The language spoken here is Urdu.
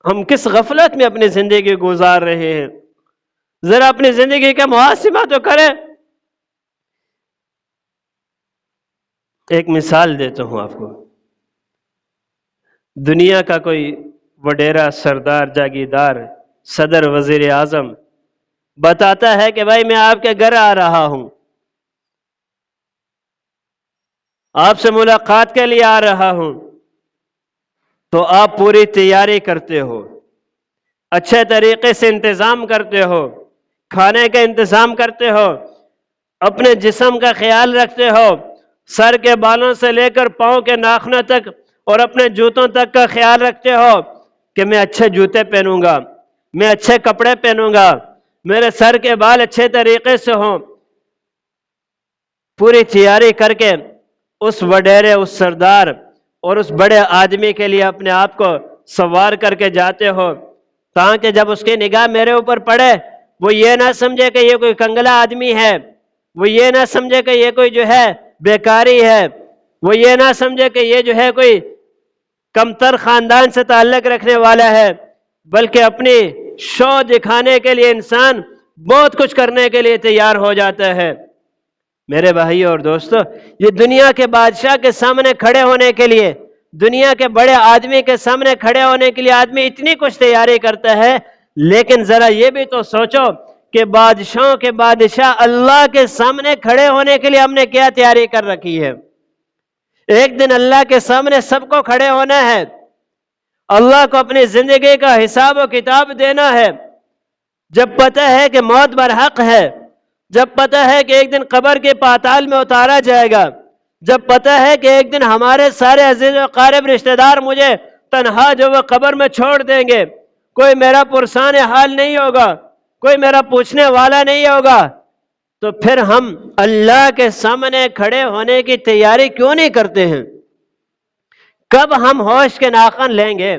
ہم کس غفلت میں اپنی زندگی گزار رہے ہیں؟ ذرا اپنی زندگی کا محاسبہ تو کریں۔ ایک مثال دیتا ہوں آپ کو۔ دنیا کا کوئی وڈیرا، سردار، جاگیردار، صدر، وزیر اعظم بتاتا ہے کہ بھائی میں آپ کے گھر آ رہا ہوں، آپ سے ملاقات کے لیے آ رہا ہوں، تو آپ پوری تیاری کرتے ہو، اچھے طریقے سے انتظام کرتے ہو، کھانے کا انتظام کرتے ہو، اپنے جسم کا خیال رکھتے ہو، سر کے بالوں سے لے کر پاؤں کے ناخنوں تک اور اپنے جوتوں تک کا خیال رکھتے ہو کہ میں اچھے جوتے پہنوں گا، میں اچھے کپڑے پہنوں گا، میرے سر کے بال اچھے طریقے سے ہوں۔ پوری تیاری کر کے اس وڈیرے، اس سردار اور اس بڑے آدمی کے لیے اپنے آپ کو سوار کر کے جاتے ہو، تاکہ جب اس کی نگاہ میرے اوپر پڑے وہ یہ نہ سمجھے کہ یہ کوئی کنگلا آدمی ہے، وہ یہ نہ سمجھے کہ یہ کوئی جو ہے بیکاری ہے، وہ یہ نہ سمجھے کہ یہ جو ہے کوئی کمتر خاندان سے تعلق رکھنے والا ہے، بلکہ اپنی شو دکھانے کے لیے انسان بہت کچھ کرنے کے لیے تیار ہو جاتا ہے۔ میرے بھائیو اور دوستو، یہ دنیا کے بادشاہ کے سامنے کھڑے ہونے کے لیے، دنیا کے بڑے آدمی کے سامنے کھڑے ہونے کے لیے آدمی اتنی کچھ تیاری کرتا ہے، لیکن ذرا یہ بھی تو سوچو کہ بادشاہوں کے بادشاہ اللہ کے سامنے کھڑے ہونے کے لیے ہم نے کیا تیاری کر رکھی ہے۔ ایک دن اللہ کے سامنے سب کو کھڑے ہونا ہے، اللہ کو اپنی زندگی کا حساب و کتاب دینا ہے۔ جب پتہ ہے کہ موت برحق ہے، جب پتہ ہے کہ ایک دن قبر کے پاتال میں اتارا جائے گا، جب پتہ ہے کہ ایک دن ہمارے سارے عزیز و قارب رشتہ دار مجھے تنہا جو وہ قبر میں چھوڑ دیں گے، کوئی میرا پرسان حال نہیں ہوگا، کوئی میرا پوچھنے والا نہیں ہوگا، تو پھر ہم اللہ کے سامنے کھڑے ہونے کی تیاری کیوں نہیں کرتے ہیں؟ کب ہم ہوش کے ناخن لیں گے؟